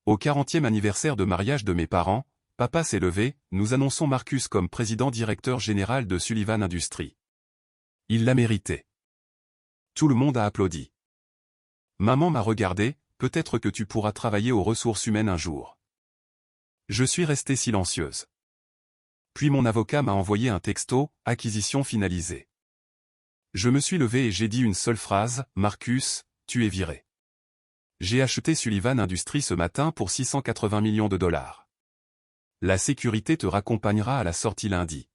Au 40e anniversaire de mariage de mes parents, papa s'est levé, nous annonçons Marcus comme président-directeur général de Sullivan Industries. Il l'a mérité. Tout le monde a applaudi. Maman m'a regardé, peut-être que tu pourras travailler aux ressources humaines un jour. Je suis restée silencieuse. Puis mon avocat m'a envoyé un texto, acquisition finalisée. Je me suis levé et j'ai dit une seule phrase, Marcus, tu es viré. J'ai acheté Sullivan Industries ce matin pour 680 millions de dollars. La sécurité te raccompagnera à la sortie lundi.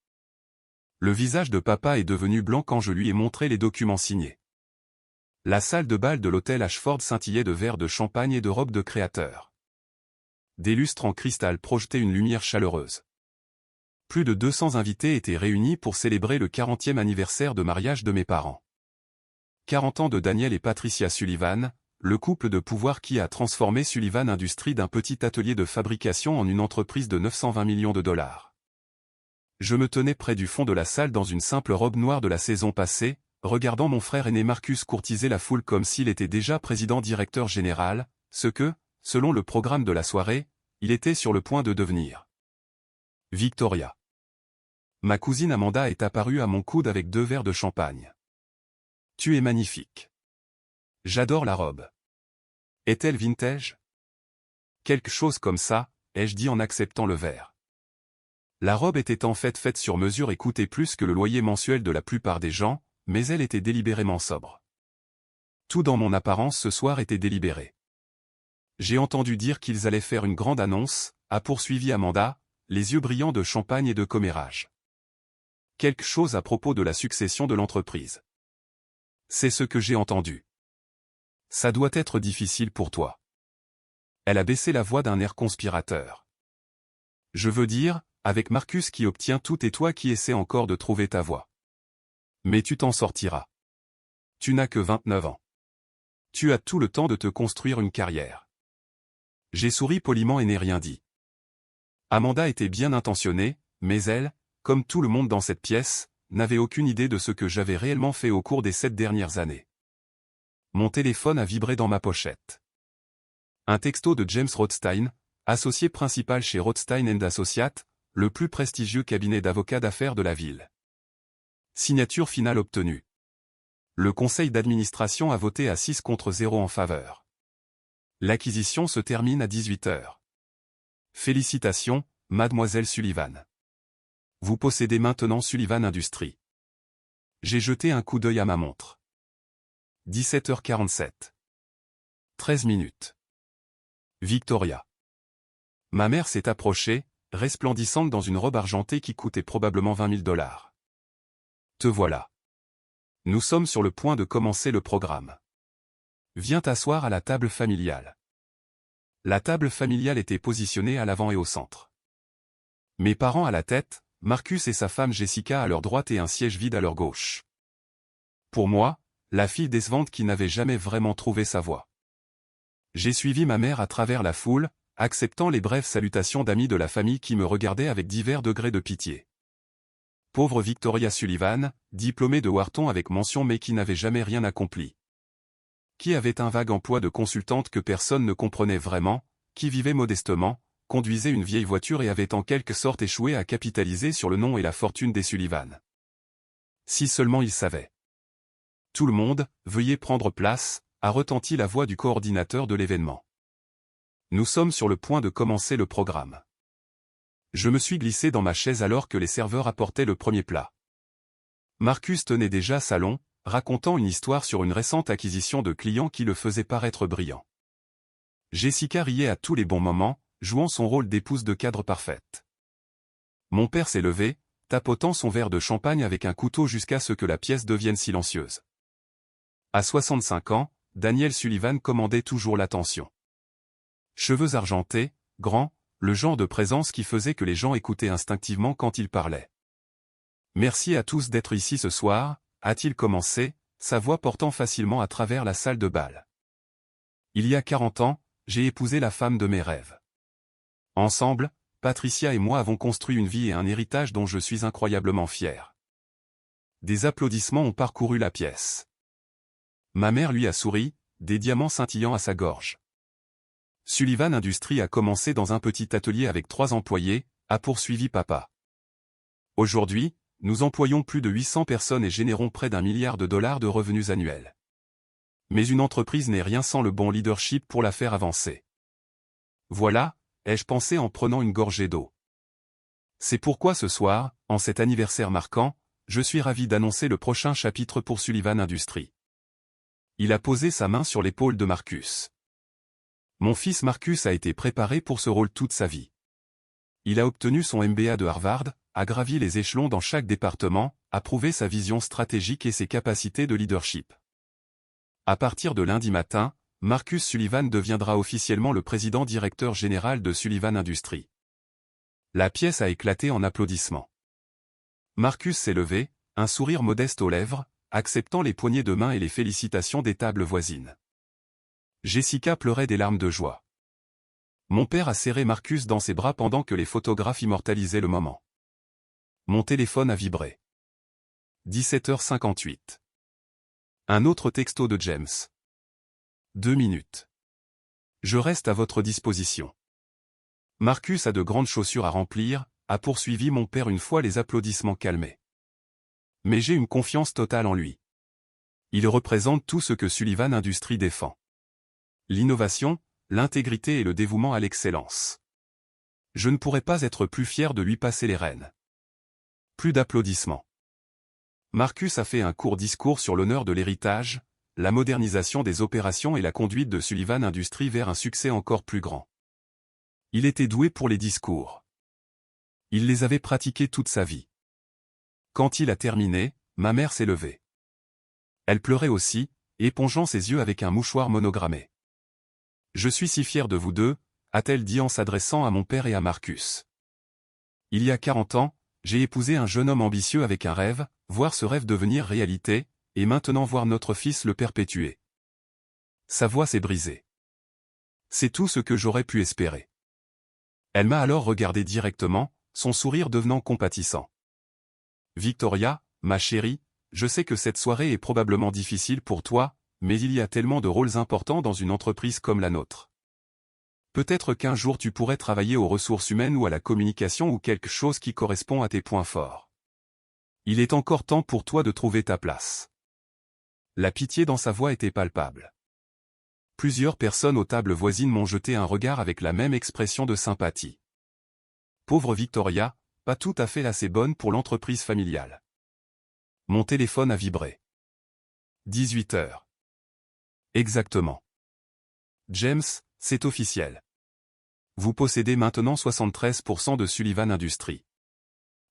Le visage de papa est devenu blanc quand je lui ai montré les documents signés. La salle de bal de l'hôtel Ashford scintillait de verres de champagne et de robes de créateurs. Des lustres en cristal projetaient une lumière chaleureuse. Plus de 200 invités étaient réunis pour célébrer le 40e anniversaire de mariage de mes parents. 40 ans de Daniel et Patricia Sullivan, le couple de pouvoir qui a transformé Sullivan Industries d'un petit atelier de fabrication en une entreprise de 920 millions de dollars. Je me tenais près du fond de la salle dans une simple robe noire de la saison passée, regardant mon frère aîné Marcus courtiser la foule comme s'il était déjà président-directeur général, ce que, selon le programme de la soirée, il était sur le point de devenir. Victoria. Ma cousine Amanda est apparue à mon coude avec 2 verres de champagne. Tu es magnifique. J'adore la robe. Est-elle vintage? Quelque chose comme ça, ai-je dit en acceptant le verre. La robe était en fait faite sur mesure et coûtait plus que le loyer mensuel de la plupart des gens, mais elle était délibérément sobre. Tout dans mon apparence ce soir était délibéré. J'ai entendu dire qu'ils allaient faire une grande annonce, a poursuivi Amanda, les yeux brillants de champagne et de commérage. Quelque chose à propos de la succession de l'entreprise. C'est ce que j'ai entendu. Ça doit être difficile pour toi. Elle a baissé la voix d'un air conspirateur. Je veux dire, avec Marcus qui obtient tout et toi qui essaies encore de trouver ta voie. Mais tu t'en sortiras. Tu n'as que 29 ans. Tu as tout le temps de te construire une carrière. J'ai souri poliment et n'ai rien dit. Amanda était bien intentionnée, mais elle, comme tout le monde dans cette pièce, n'avait aucune idée de ce que j'avais réellement fait au cours des 7 dernières années. Mon téléphone a vibré dans ma pochette. Un texto de James Rothstein, associé principal chez Rothstein & Associates, le plus prestigieux cabinet d'avocats d'affaires de la ville. Signature finale obtenue. Le conseil d'administration a voté à 6 contre 0 en faveur. L'acquisition se termine à 18 h. Félicitations, mademoiselle Sullivan. Vous possédez maintenant Sullivan Industries. J'ai jeté un coup d'œil à ma montre. 17h47. 13 minutes. Victoria. Ma mère s'est approchée, resplendissante dans une robe argentée qui coûtait probablement 20 000 dollars. Te voilà. Nous sommes sur le point de commencer le programme. Viens t'asseoir à la table familiale. La table familiale était positionnée à l'avant et au centre. Mes parents à la tête, Marcus et sa femme Jessica à leur droite et un siège vide à leur gauche. Pour moi, la fille décevante qui n'avait jamais vraiment trouvé sa voie. J'ai suivi ma mère à travers la foule, acceptant les brèves salutations d'amis de la famille qui me regardaient avec divers degrés de pitié. Pauvre Victoria Sullivan, diplômée de Wharton avec mention mais qui n'avait jamais rien accompli. Qui avait un vague emploi de consultante que personne ne comprenait vraiment, qui vivait modestement, conduisait une vieille voiture et avait en quelque sorte échoué à capitaliser sur le nom et la fortune des Sullivan. Si seulement il savait. Tout le monde, veuillez prendre place, a retenti la voix du coordinateur de l'événement. Nous sommes sur le point de commencer le programme. Je me suis glissé dans ma chaise alors que les serveurs apportaient le premier plat. Marcus tenait déjà salon, racontant une histoire sur une récente acquisition de clients qui le faisait paraître brillant. Jessica riait à tous les bons moments, jouant son rôle d'épouse de cadre parfaite. Mon père s'est levé, tapotant son verre de champagne avec un couteau jusqu'à ce que la pièce devienne silencieuse. À 65 ans, Daniel Sullivan commandait toujours l'attention. Cheveux argentés, grands, le genre de présence qui faisait que les gens écoutaient instinctivement quand il parlait. Merci à tous d'être ici ce soir, a-t-il commencé, sa voix portant facilement à travers la salle de bal. Il y a 40 ans, j'ai épousé la femme de mes rêves. Ensemble, Patricia et moi avons construit une vie et un héritage dont je suis incroyablement fier. Des applaudissements ont parcouru la pièce. Ma mère lui a souri, des diamants scintillant à sa gorge. Sullivan Industries a commencé dans un petit atelier avec 3 employés, a poursuivi papa. Aujourd'hui, nous employons plus de 800 personnes et générons près d'1 milliard de dollars de revenus annuels. Mais une entreprise n'est rien sans le bon leadership pour la faire avancer. Voilà, ai-je pensé en prenant une gorgée d'eau. C'est pourquoi ce soir, en cet anniversaire marquant, je suis ravi d'annoncer le prochain chapitre pour Sullivan Industries. Il a posé sa main sur l'épaule de Marcus. Mon fils Marcus a été préparé pour ce rôle toute sa vie. Il a obtenu son MBA de Harvard, a gravi les échelons dans chaque département, a prouvé sa vision stratégique et ses capacités de leadership. À partir de lundi matin, Marcus Sullivan deviendra officiellement le président directeur général de Sullivan Industries. La pièce a éclaté en applaudissements. Marcus s'est levé, un sourire modeste aux lèvres, acceptant les poignées de main et les félicitations des tables voisines. Jessica pleurait des larmes de joie. Mon père a serré Marcus dans ses bras pendant que les photographes immortalisaient le moment. Mon téléphone a vibré. 17h58. Un autre texto de James. 2 minutes. Je reste à votre disposition. Marcus a de grandes chaussures à remplir, a poursuivi mon père une fois les applaudissements calmés. Mais j'ai une confiance totale en lui. Il représente tout ce que Sullivan Industries défend. L'innovation, l'intégrité et le dévouement à l'excellence. Je ne pourrais pas être plus fier de lui passer les rênes. Plus d'applaudissements. Marcus a fait un court discours sur l'honneur de l'héritage, la modernisation des opérations et la conduite de Sullivan Industries vers un succès encore plus grand. Il était doué pour les discours. Il les avait pratiqués toute sa vie. Quand il a terminé, ma mère s'est levée. Elle pleurait aussi, épongeant ses yeux avec un mouchoir monogrammé. « Je suis si fier de vous deux », a-t-elle dit en s'adressant à mon père et à Marcus. Il y a 40 ans, j'ai épousé un jeune homme ambitieux avec un rêve, voir ce rêve devenir réalité, et maintenant voir notre fils le perpétuer. Sa voix s'est brisée. C'est tout ce que j'aurais pu espérer. Elle m'a alors regardé directement, son sourire devenant compatissant. Victoria, ma chérie, je sais que cette soirée est probablement difficile pour toi, mais il y a tellement de rôles importants dans une entreprise comme la nôtre. Peut-être qu'un jour tu pourrais travailler aux ressources humaines ou à la communication ou quelque chose qui correspond à tes points forts. Il est encore temps pour toi de trouver ta place. La pitié dans sa voix était palpable. Plusieurs personnes aux tables voisines m'ont jeté un regard avec la même expression de sympathie. Pauvre Victoria, pas tout à fait assez bonne pour l'entreprise familiale. Mon téléphone a vibré. 18 heures. Exactement. James, c'est officiel. Vous possédez maintenant 73% de Sullivan Industries.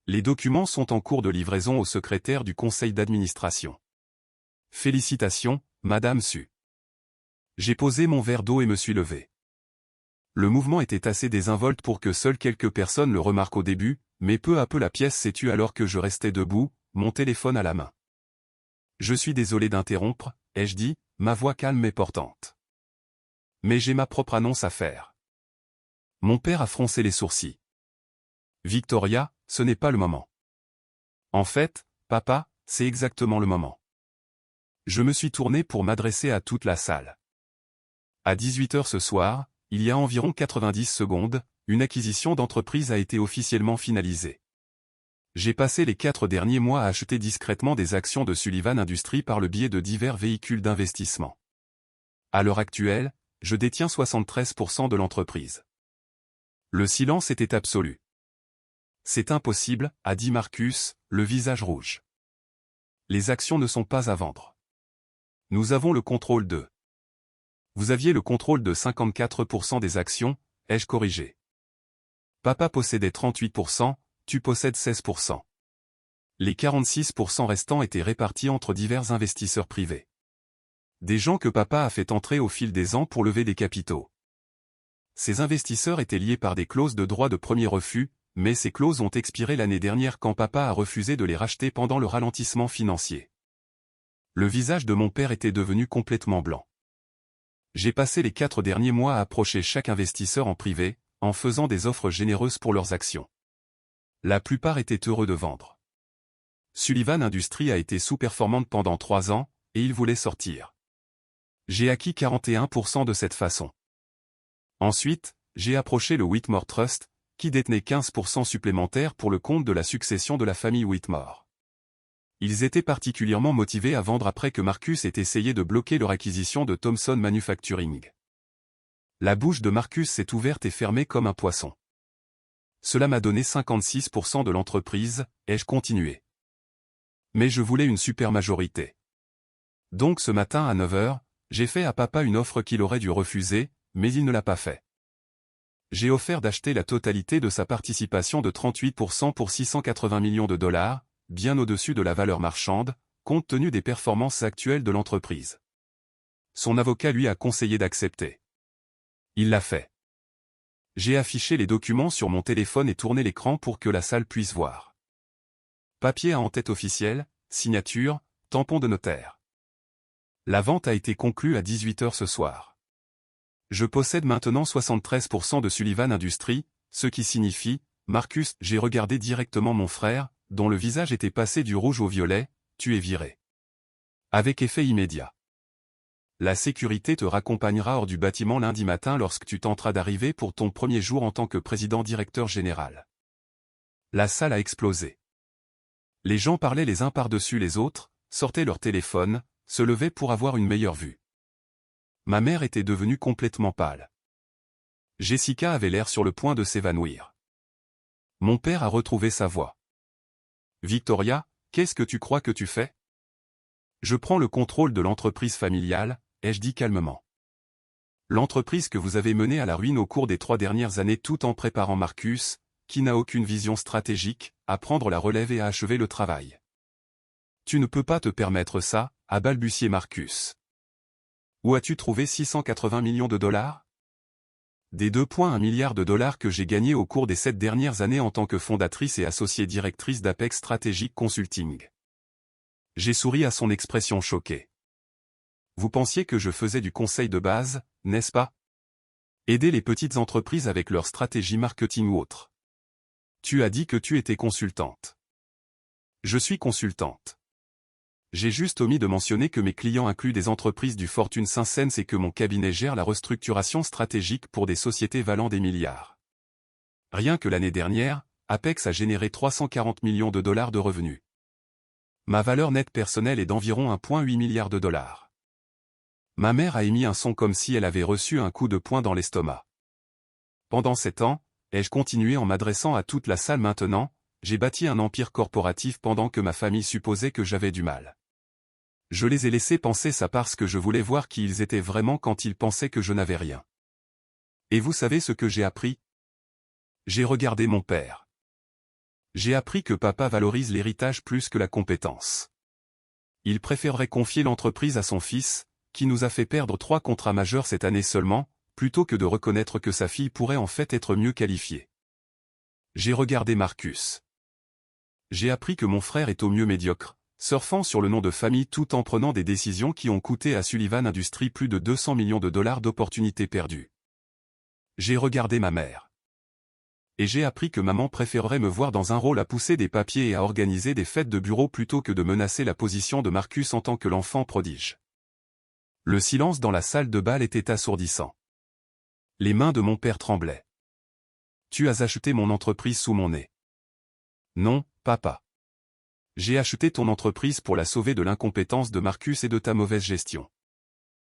Les documents sont en cours de livraison au secrétaire du conseil d'administration. Félicitations, Madame Su. J'ai posé mon verre d'eau et me suis levé. Le mouvement était assez désinvolte pour que seules quelques personnes le remarquent au début, mais peu à peu la pièce s'est tue alors que je restais debout, mon téléphone à la main. Je suis désolé d'interrompre, ai-je dit, ma voix calme et portante. Mais j'ai ma propre annonce à faire. Mon père a froncé les sourcils. Victoria, ce n'est pas le moment. En fait, papa, c'est exactement le moment. Je me suis tourné pour m'adresser à toute la salle. À 18 h ce soir, il y a environ 90 secondes, une acquisition d'entreprise a été officiellement finalisée. J'ai passé les 4 derniers mois à acheter discrètement des actions de Sullivan Industries par le biais de divers véhicules d'investissement. À l'heure actuelle, je détiens 73% de l'entreprise. Le silence était absolu. C'est impossible, a dit Marcus, le visage rouge. Les actions ne sont pas à vendre. Nous avons le contrôle de. Vous aviez le contrôle de 54% des actions, ai-je corrigé. Papa possédait 38%, tu possèdes 16%. Les 46% restants étaient répartis entre divers investisseurs privés. Des gens que papa a fait entrer au fil des ans pour lever des capitaux. Ces investisseurs étaient liés par des clauses de droit de premier refus, mais ces clauses ont expiré l'année dernière quand papa a refusé de les racheter pendant le ralentissement financier. Le visage de mon père était devenu complètement blanc. J'ai passé les 4 derniers mois à approcher chaque investisseur en privé, en faisant des offres généreuses pour leurs actions. La plupart étaient heureux de vendre. Sullivan Industries a été sous-performante pendant 3 ans, et ils voulaient sortir. J'ai acquis 41% de cette façon. Ensuite, j'ai approché le Whitmore Trust, qui détenait 15% supplémentaires pour le compte de la succession de la famille Whitmore. Ils étaient particulièrement motivés à vendre après que Marcus ait essayé de bloquer leur acquisition de Thomson Manufacturing. La bouche de Marcus s'est ouverte et fermée comme un poisson. Cela m'a donné 56% de l'entreprise, ai-je continué. Mais je voulais une super majorité. Donc ce matin à 9 h, j'ai fait à papa une offre qu'il aurait dû refuser, mais il ne l'a pas fait. J'ai offert d'acheter la totalité de sa participation de 38% pour 680 millions de dollars, bien au-dessus de la valeur marchande, compte tenu des performances actuelles de l'entreprise. Son avocat lui a conseillé d'accepter. Il l'a fait. J'ai affiché les documents sur mon téléphone et tourné l'écran pour que la salle puisse voir. Papier à en-tête officielle, signature, tampon de notaire. La vente a été conclue à 18 h ce soir. Je possède maintenant 73% de Sullivan Industries, ce qui signifie, Marcus, j'ai regardé directement mon frère, dont le visage était passé du rouge au violet, tu es viré. Avec effet immédiat. La sécurité te raccompagnera hors du bâtiment lundi matin lorsque tu tenteras d'arriver pour ton premier jour en tant que président-directeur général. La salle a explosé. Les gens parlaient les uns par-dessus les autres, sortaient leur téléphone, se levaient pour avoir une meilleure vue. Ma mère était devenue complètement pâle. Jessica avait l'air sur le point de s'évanouir. Mon père a retrouvé sa voix. Victoria, qu'est-ce que tu crois que tu fais? Je prends le contrôle de l'entreprise familiale, ai-je dit calmement. L'entreprise que vous avez menée à la ruine au cours des 3 dernières années tout en préparant Marcus, qui n'a aucune vision stratégique, à prendre la relève et à achever le travail. Tu ne peux pas te permettre ça, a balbutié Marcus. Où as-tu trouvé 680 millions de dollars? Des 2,1 milliards de dollars que j'ai gagnés au cours des 7 dernières années en tant que fondatrice et associée directrice d'Apex Strategic Consulting. J'ai souri à son expression choquée. Vous pensiez que je faisais du conseil de base, n'est-ce pas? Aider les petites entreprises avec leur stratégie marketing ou autre. Tu as dit que tu étais consultante. Je suis consultante. J'ai juste omis de mentionner que mes clients incluent des entreprises du Fortune 500 et que mon cabinet gère la restructuration stratégique pour des sociétés valant des milliards. Rien que l'année dernière, Apex a généré 340 millions de dollars de revenus. Ma valeur nette personnelle est d'environ 1,8 milliard de dollars. Ma mère a émis un son comme si elle avait reçu un coup de poing dans l'estomac. Pendant 7 ans, ai-je continué en m'adressant à toute la salle maintenant, j'ai bâti un empire corporatif pendant que ma famille supposait que j'avais du mal. Je les ai laissés penser ça parce que je voulais voir qui ils étaient vraiment quand ils pensaient que je n'avais rien. Et vous savez ce que j'ai appris? J'ai regardé mon père. J'ai appris que papa valorise l'héritage plus que la compétence. Il préférerait confier l'entreprise à son fils, qui nous a fait perdre 3 contrats majeurs cette année seulement, plutôt que de reconnaître que sa fille pourrait en fait être mieux qualifiée. J'ai regardé Marcus. J'ai appris que mon frère est au mieux médiocre, surfant sur le nom de famille tout en prenant des décisions qui ont coûté à Sullivan Industries plus de 200 millions de dollars d'opportunités perdues. J'ai regardé ma mère. Et j'ai appris que maman préférerait me voir dans un rôle à pousser des papiers et à organiser des fêtes de bureau plutôt que de menacer la position de Marcus en tant que l'enfant prodige. Le silence dans la salle de bal était assourdissant. Les mains de mon père tremblaient. Tu as acheté mon entreprise sous mon nez. Non, papa. J'ai acheté ton entreprise pour la sauver de l'incompétence de Marcus et de ta mauvaise gestion.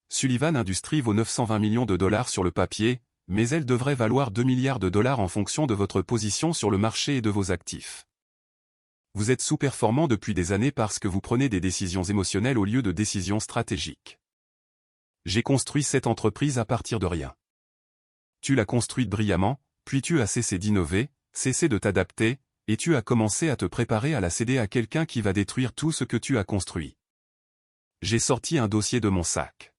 Sullivan Industries vaut 920 millions de dollars sur le papier, mais elle devrait valoir 2 milliards de dollars en fonction de votre position sur le marché et de vos actifs. Vous êtes sous-performant depuis des années parce que vous prenez des décisions émotionnelles au lieu de décisions stratégiques. J'ai construit cette entreprise à partir de rien. Tu l'as construite brillamment, puis tu as cessé d'innover, cessé de t'adapter, et tu as commencé à te préparer à la céder à quelqu'un qui va détruire tout ce que tu as construit. J'ai sorti un dossier de mon sac.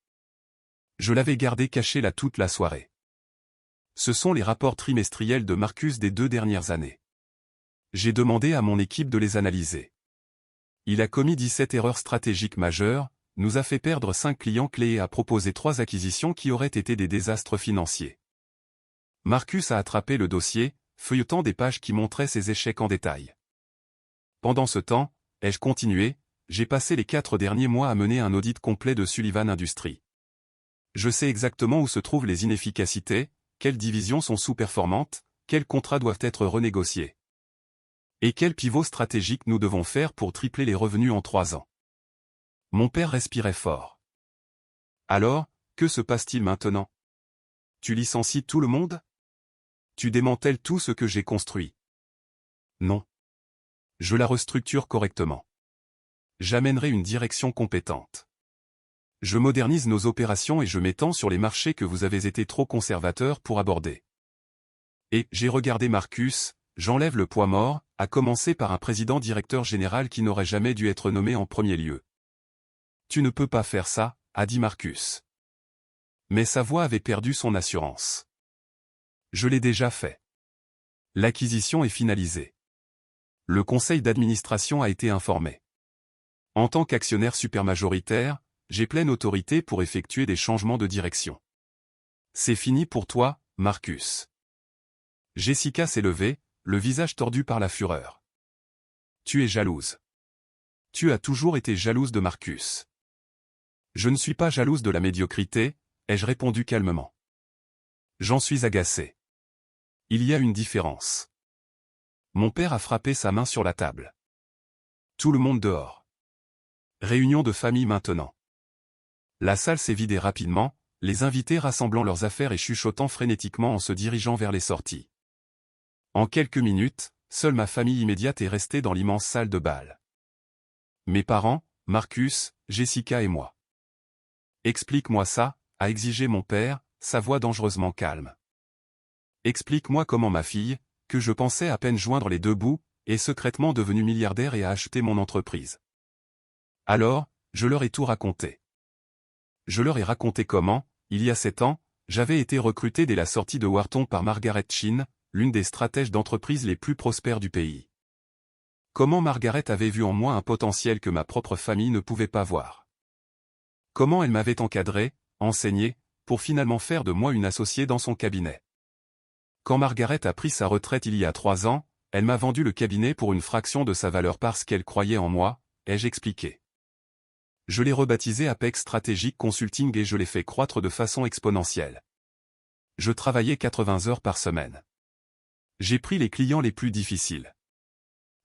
Je l'avais gardé caché là toute la soirée. Ce sont les rapports trimestriels de Marcus des 2 dernières années. J'ai demandé à mon équipe de les analyser. Il a commis 17 erreurs stratégiques majeures, nous a fait perdre 5 clients clés et a proposé 3 acquisitions qui auraient été des désastres financiers. Marcus a attrapé le dossier, feuilletant des pages qui montraient ses échecs en détail. Pendant ce temps, ai-je continué, j'ai passé les 4 derniers mois à mener un audit complet de Sullivan Industries. Je sais exactement où se trouvent les inefficacités, quelles divisions sont sous-performantes, quels contrats doivent être renégociés. Et quel pivot stratégique nous devons faire pour tripler les revenus en 3 ans. Mon père respirait fort. Alors, que se passe-t-il maintenant? Tu licencies tout le monde? Tu démantèles tout ce que j'ai construit? Non. Je la restructure correctement. J'amènerai une direction compétente. Je modernise nos opérations et je m'étends sur les marchés que vous avez été trop conservateurs pour aborder. Et, j'ai regardé Marcus, j'enlève le poids mort, à commencer par un président-directeur général qui n'aurait jamais dû être nommé en premier lieu. Tu ne peux pas faire ça, a dit Marcus. Mais sa voix avait perdu son assurance. Je l'ai déjà fait. L'acquisition est finalisée. Le conseil d'administration a été informé. En tant qu'actionnaire supermajoritaire, j'ai pleine autorité pour effectuer des changements de direction. C'est fini pour toi, Marcus. Jessica s'est levée, le visage tordu par la fureur. Tu es jalouse. Tu as toujours été jalouse de Marcus. Je ne suis pas jalouse de la médiocrité, ai-je répondu calmement. J'en suis agacé. Il y a une différence. Mon père a frappé sa main sur la table. Tout le monde dehors. Réunion de famille maintenant. La salle s'est vidée rapidement, les invités rassemblant leurs affaires et chuchotant frénétiquement en se dirigeant vers les sorties. En quelques minutes, seule ma famille immédiate est restée dans l'immense salle de bal. Mes parents, Marcus, Jessica et moi. Explique-moi ça, a exigé mon père, sa voix dangereusement calme. Explique-moi comment ma fille, que je pensais à peine joindre les deux bouts, est secrètement devenue milliardaire et a acheté mon entreprise. Alors, je leur ai tout raconté. Je leur ai raconté comment, il y a 7 ans, j'avais été recruté dès la sortie de Wharton par Margaret Chin, l'une des stratèges d'entreprise les plus prospères du pays. Comment Margaret avait vu en moi un potentiel que ma propre famille ne pouvait pas voir. Comment elle m'avait encadré, enseigné, pour finalement faire de moi une associée dans son cabinet. Quand Margaret a pris sa retraite il y a 3 ans, elle m'a vendu le cabinet pour une fraction de sa valeur parce qu'elle croyait en moi, ai-je expliqué. Je l'ai rebaptisé Apex Strategic Consulting et je l'ai fait croître de façon exponentielle. Je travaillais 80 heures par semaine. J'ai pris les clients les plus difficiles.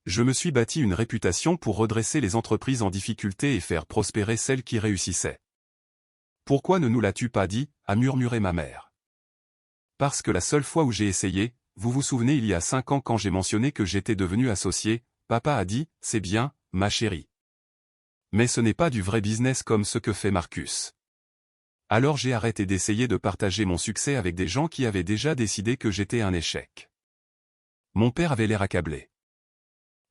Je me suis bâti une réputation pour redresser les entreprises en difficulté et faire prospérer celles qui réussissaient. Pourquoi ne nous l'as-tu pas dit, a murmuré ma mère. Parce que la seule fois où j'ai essayé, vous vous souvenez il y a 5 ans quand j'ai mentionné que j'étais devenu associé, papa a dit, c'est bien, ma chérie. Mais ce n'est pas du vrai business comme ce que fait Marcus. Alors j'ai arrêté d'essayer de partager mon succès avec des gens qui avaient déjà décidé que j'étais un échec. Mon père avait l'air accablé.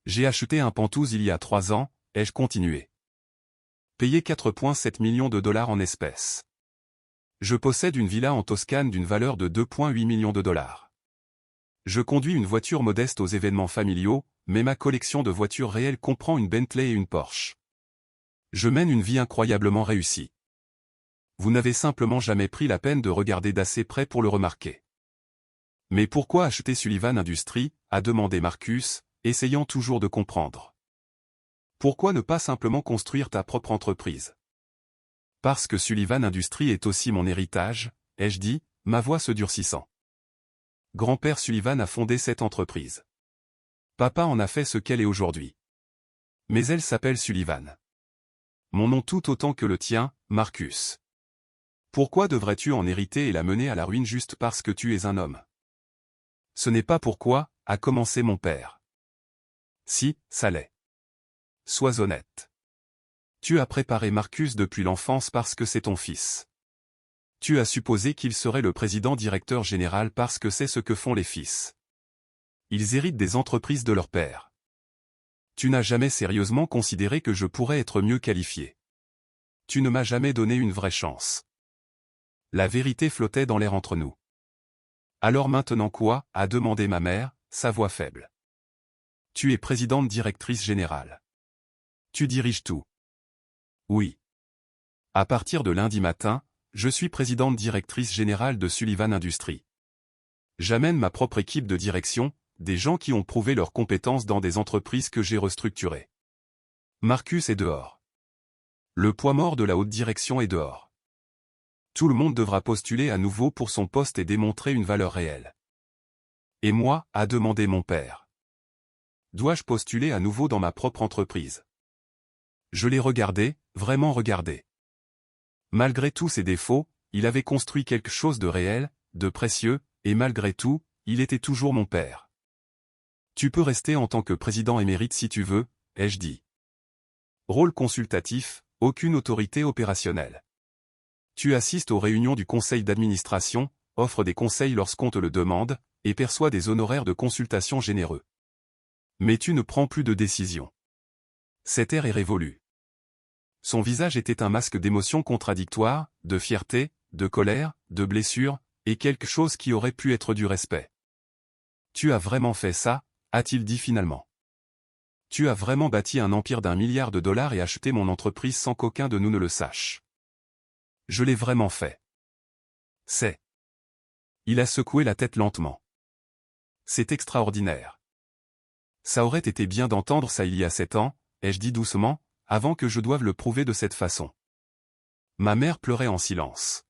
J'ai acheté un Pantouz il y a 3 ans, ai-je continué. Payé 4,7 millions de dollars en espèces. Je possède une villa en Toscane d'une valeur de 2,8 millions de dollars. Je conduis une voiture modeste aux événements familiaux, mais ma collection de voitures réelles comprend une Bentley et une Porsche. Je mène une vie incroyablement réussie. Vous n'avez simplement jamais pris la peine de regarder d'assez près pour le remarquer. Mais pourquoi acheter Sullivan Industries, a demandé Marcus, essayant toujours de comprendre. Pourquoi ne pas simplement construire ta propre entreprise? Parce que Sullivan Industries est aussi mon héritage, ai-je dit, ma voix se durcissant. Grand-père Sullivan a fondé cette entreprise. Papa en a fait ce qu'elle est aujourd'hui. Mais elle s'appelle Sullivan. Mon nom tout autant que le tien, Marcus. Pourquoi devrais-tu en hériter et la mener à la ruine juste parce que tu es un homme? Ce n'est pas pourquoi, a commencé mon père. Si, ça l'est. Sois honnête. Tu as préparé Marcus depuis l'enfance parce que c'est ton fils. Tu as supposé qu'il serait le président-directeur général parce que c'est ce que font les fils. Ils héritent des entreprises de leur père. Tu n'as jamais sérieusement considéré que je pourrais être mieux qualifié. Tu ne m'as jamais donné une vraie chance. La vérité flottait dans l'air entre nous. Alors maintenant quoi, a demandé ma mère, sa voix faible. Tu es présidente directrice générale. Tu diriges tout. Oui. À partir de lundi matin, je suis présidente directrice générale de Sullivan Industries. J'amène ma propre équipe de direction, des gens qui ont prouvé leurs compétences dans des entreprises que j'ai restructurées. Marcus est dehors. Le poids mort de la haute direction est dehors. Tout le monde devra postuler à nouveau pour son poste et démontrer une valeur réelle. Et moi, a demandé mon père. Dois-je postuler à nouveau dans ma propre entreprise? Je l'ai regardé, vraiment regardé. Malgré tous ses défauts, il avait construit quelque chose de réel, de précieux, et malgré tout, il était toujours mon père. Tu peux rester en tant que président émérite si tu veux, ai-je dit. Rôle consultatif, aucune autorité opérationnelle. Tu assistes aux réunions du conseil d'administration, offres des conseils lorsqu'on te le demande, et perçois des honoraires de consultation généreux. Mais tu ne prends plus de décision. Cet air est révolu. Son visage était un masque d'émotions contradictoires, de fierté, de colère, de blessure, et quelque chose qui aurait pu être du respect. Tu as vraiment fait ça, a-t-il dit finalement. Tu as vraiment bâti un empire d'1 milliard de dollars et acheté mon entreprise sans qu'aucun de nous ne le sache. Je l'ai vraiment fait. C'est. Il a secoué la tête lentement. C'est extraordinaire. Ça aurait été bien d'entendre ça il y a 7 ans, ai-je dit doucement, avant que je doive le prouver de cette façon. Ma mère pleurait en silence.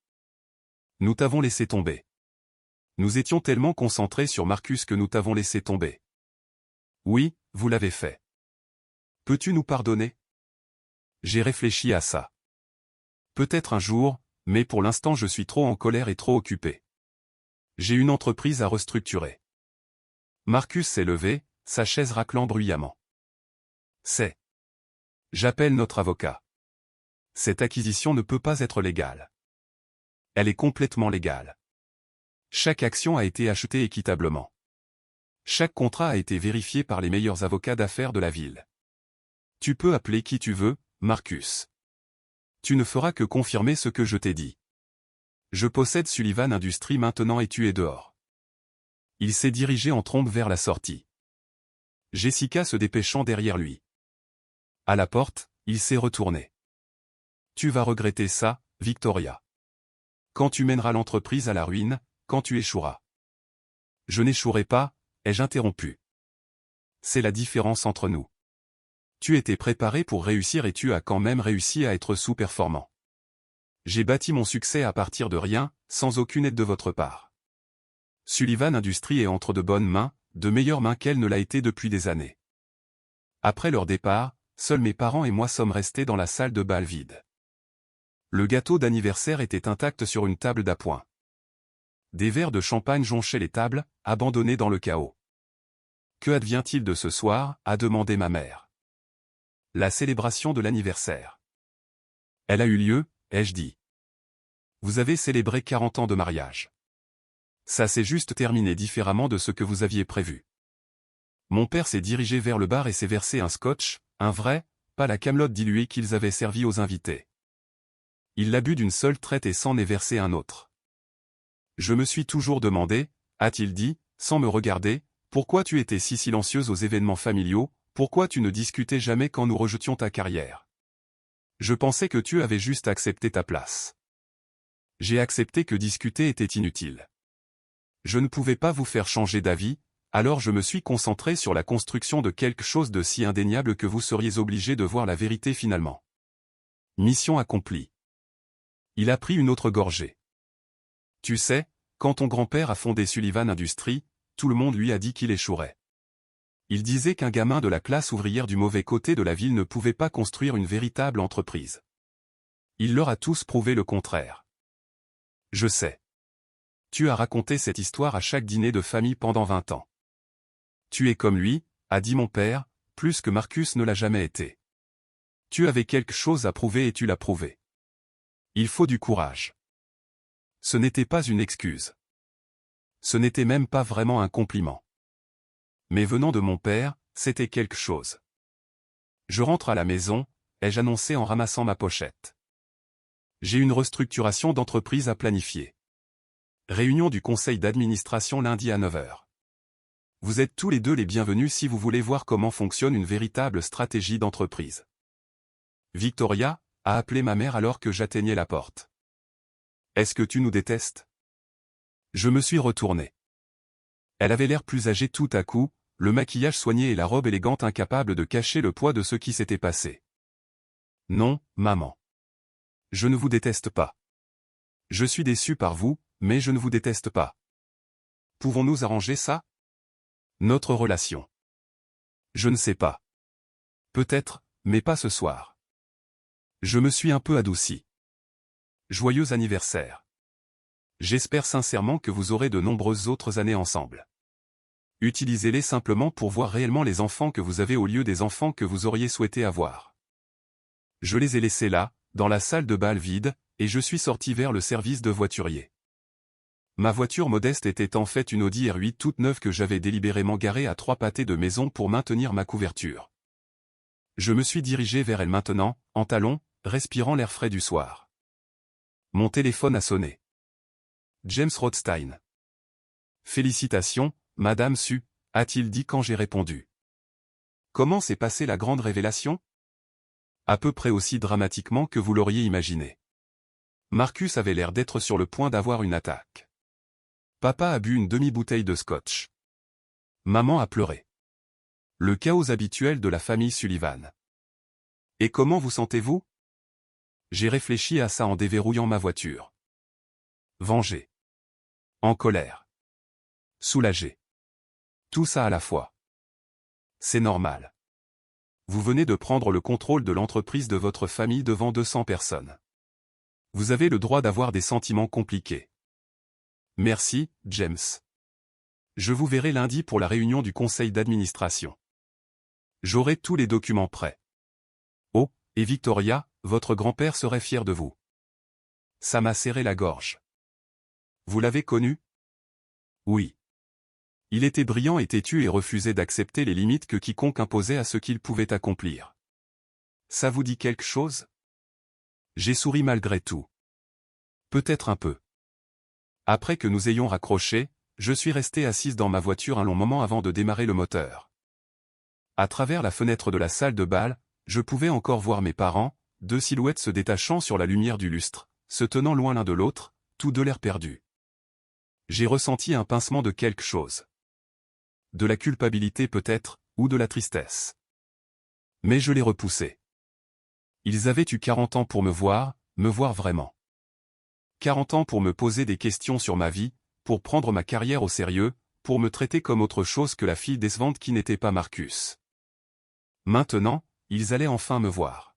Nous t'avons laissé tomber. Nous étions tellement concentrés sur Marcus que nous t'avons laissé tomber. Oui, vous l'avez fait. Peux-tu nous pardonner? J'ai réfléchi à ça. Peut-être un jour, mais pour l'instant je suis trop en colère et trop occupé. J'ai une entreprise à restructurer. Marcus s'est levé, sa chaise raclant bruyamment. C'est. J'appelle notre avocat. Cette acquisition ne peut pas être légale. Elle est complètement légale. Chaque action a été achetée équitablement. Chaque contrat a été vérifié par les meilleurs avocats d'affaires de la ville. Tu peux appeler qui tu veux, Marcus. Tu ne feras que confirmer ce que je t'ai dit. Je possède Sullivan Industries maintenant et tu es dehors. Il s'est dirigé en trombe vers la sortie. Jessica se dépêchant derrière lui. À la porte, il s'est retourné. Tu vas regretter ça, Victoria. Quand tu mèneras l'entreprise à la ruine, quand tu échoueras. Je n'échouerai pas, ai-je interrompu. C'est la différence entre nous. Tu étais préparé pour réussir et tu as quand même réussi à être sous-performant. J'ai bâti mon succès à partir de rien, sans aucune aide de votre part. Sullivan Industries est entre de bonnes mains, de meilleures mains qu'elle ne l'a été depuis des années. Après leur départ, seuls mes parents et moi sommes restés dans la salle de bal vide. Le gâteau d'anniversaire était intact sur une table d'appoint. Des verres de champagne jonchaient les tables, abandonnés dans le chaos. Que advient-il de ce soir, a demandé ma mère. La célébration de l'anniversaire. Elle a eu lieu, ai-je dit. Vous avez célébré 40 ans de mariage. Ça s'est juste terminé différemment de ce que vous aviez prévu. Mon père s'est dirigé vers le bar et s'est versé un scotch, un vrai, pas la camelote diluée qu'ils avaient servi aux invités. Il l'a bu d'une seule traite et s'en est versé un autre. Je me suis toujours demandé, a-t-il dit, sans me regarder, pourquoi tu étais si silencieuse aux événements familiaux, pourquoi tu ne discutais jamais quand nous rejetions ta carrière. Je pensais que tu avais juste accepté ta place. J'ai accepté que discuter était inutile. Je ne pouvais pas vous faire changer d'avis, alors je me suis concentré sur la construction de quelque chose de si indéniable que vous seriez obligé de voir la vérité finalement. Mission accomplie. Il a pris une autre gorgée. Tu sais, quand ton grand-père a fondé Sullivan Industries, tout le monde lui a dit qu'il échouerait. Il disait qu'un gamin de la classe ouvrière du mauvais côté de la ville ne pouvait pas construire une véritable entreprise. Il leur a tous prouvé le contraire. Je sais. Tu as raconté cette histoire à chaque dîner de famille pendant 20 ans. Tu es comme lui, a dit mon père, plus que Marcus ne l'a jamais été. Tu avais quelque chose à prouver et tu l'as prouvé. Il faut du courage. Ce n'était pas une excuse. Ce n'était même pas vraiment un compliment. Mais venant de mon père, c'était quelque chose. Je rentre à la maison, ai-je annoncé en ramassant ma pochette. J'ai une restructuration d'entreprise à planifier. Réunion du conseil d'administration lundi à 9 h. Vous êtes tous les deux les bienvenus si vous voulez voir comment fonctionne une véritable stratégie d'entreprise. Victoria, a appelé ma mère alors que j'atteignais la porte. Est-ce que tu nous détestes? Je me suis retourné. Elle avait l'air plus âgée tout à coup, le maquillage soigné et la robe élégante incapable de cacher le poids de ce qui s'était passé. Non, maman. Je ne vous déteste pas. Je suis déçu par vous, mais je ne vous déteste pas. Pouvons-nous arranger ça? Notre relation. Je ne sais pas. Peut-être, mais pas ce soir. Je me suis un peu adouci. Joyeux anniversaire. J'espère sincèrement que vous aurez de nombreuses autres années ensemble. Utilisez-les simplement pour voir réellement les enfants que vous avez au lieu des enfants que vous auriez souhaité avoir. Je les ai laissés là, dans la salle de bal vide, et je suis sorti vers le service de voiturier. Ma voiture modeste était en fait une Audi R8 toute neuve que j'avais délibérément garée à 3 pâtés de maison pour maintenir ma couverture. Je me suis dirigé vers elle maintenant, en talons, respirant l'air frais du soir. Mon téléphone a sonné. James Rothstein. Félicitations, Madame Su, a-t-il dit quand j'ai répondu. Comment s'est passée la grande révélation? À peu près aussi dramatiquement que vous l'auriez imaginé. Marcus avait l'air d'être sur le point d'avoir une attaque. Papa a bu une demi-bouteille de scotch. Maman a pleuré. Le chaos habituel de la famille Sullivan. Et comment vous sentez-vous? J'ai réfléchi à ça en déverrouillant ma voiture. Vengé. En colère. Soulagé. Tout ça à la fois. C'est normal. Vous venez de prendre le contrôle de l'entreprise de votre famille devant 200 personnes. Vous avez le droit d'avoir des sentiments compliqués. Merci, James. Je vous verrai lundi pour la réunion du conseil d'administration. J'aurai tous les documents prêts. Oh, et Victoria, votre grand-père serait fier de vous. Ça m'a serré la gorge. Vous l'avez connu? Oui. Il était brillant et têtu et refusait d'accepter les limites que quiconque imposait à ce qu'il pouvait accomplir. Ça vous dit quelque chose? J'ai souri malgré tout. Peut-être un peu. Après que nous ayons raccroché, je suis resté assise dans ma voiture un long moment avant de démarrer le moteur. À travers la fenêtre de la salle de bal, je pouvais encore voir mes parents, 2 silhouettes se détachant sur la lumière du lustre, se tenant loin l'un de l'autre, tous deux l'air perdus. J'ai ressenti un pincement de quelque chose. De la culpabilité peut-être, ou de la tristesse. Mais je les repoussais. Ils avaient eu 40 ans pour me voir vraiment. 40 ans pour me poser des questions sur ma vie, pour prendre ma carrière au sérieux, pour me traiter comme autre chose que la fille décevante qui n'était pas Marcus. Maintenant, ils allaient enfin me voir.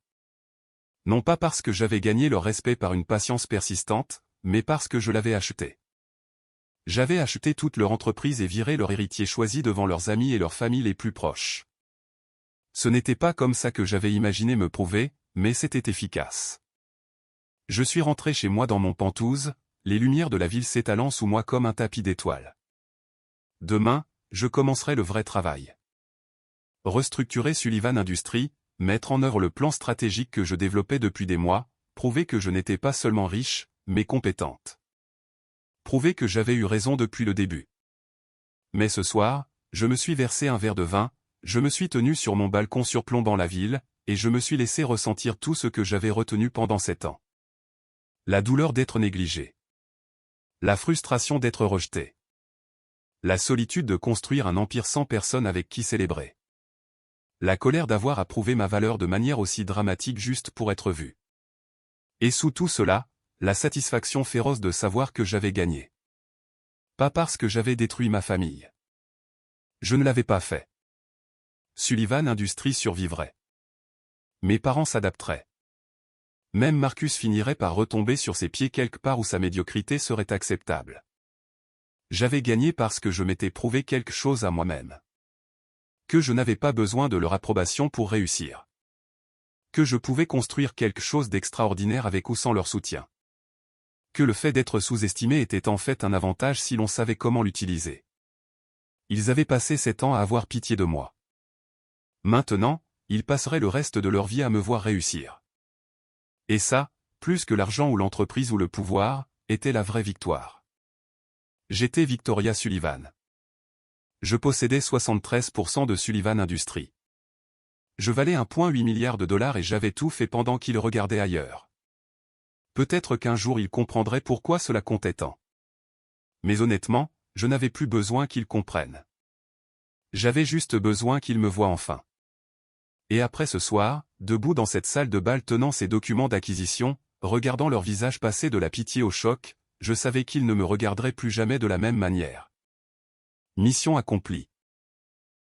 Non pas parce que j'avais gagné leur respect par une patience persistante, mais parce que je l'avais acheté. J'avais acheté toute leur entreprise et viré leur héritier choisi devant leurs amis et leurs familles les plus proches. Ce n'était pas comme ça que j'avais imaginé me prouver, mais c'était efficace. Je suis rentré chez moi dans mon Penthouse, les lumières de la ville s'étalant sous moi comme un tapis d'étoiles. Demain, je commencerai le vrai travail. Restructurer Sullivan Industries, mettre en œuvre le plan stratégique que je développais depuis des mois, prouver que je n'étais pas seulement riche, mais compétente. Prouver que j'avais eu raison depuis le début. Mais ce soir, je me suis versé un verre de vin, je me suis tenu sur mon balcon surplombant la ville, et je me suis laissé ressentir tout ce que j'avais retenu pendant 7 ans. La douleur d'être négligé. La frustration d'être rejeté. La solitude de construire un empire sans personne avec qui célébrer. La colère d'avoir à prouver ma valeur de manière aussi dramatique juste pour être vu. Et sous tout cela, la satisfaction féroce de savoir que j'avais gagné. Pas parce que j'avais détruit ma famille. Je ne l'avais pas fait. Sullivan Industries survivrait. Mes parents s'adapteraient. Même Marcus finirait par retomber sur ses pieds quelque part où sa médiocrité serait acceptable. J'avais gagné parce que je m'étais prouvé quelque chose à moi-même. Que je n'avais pas besoin de leur approbation pour réussir. Que je pouvais construire quelque chose d'extraordinaire avec ou sans leur soutien. Que le fait d'être sous-estimé était en fait un avantage si l'on savait comment l'utiliser. Ils avaient passé 7 ans à avoir pitié de moi. Maintenant, ils passeraient le reste de leur vie à me voir réussir. Et ça, plus que l'argent ou l'entreprise ou le pouvoir, était la vraie victoire. J'étais Victoria Sullivan. Je possédais 73% de Sullivan Industries. Je valais 1,8 milliard de dollars et j'avais tout fait pendant qu'ils regardaient ailleurs. Peut-être qu'un jour ils comprendraient pourquoi cela comptait tant. Mais honnêtement, je n'avais plus besoin qu'ils comprennent. J'avais juste besoin qu'ils me voient enfin. Et après ce soir, debout dans cette salle de bal tenant ces documents d'acquisition, regardant leur visage passer de la pitié au choc, je savais qu'ils ne me regarderaient plus jamais de la même manière. Mission accomplie.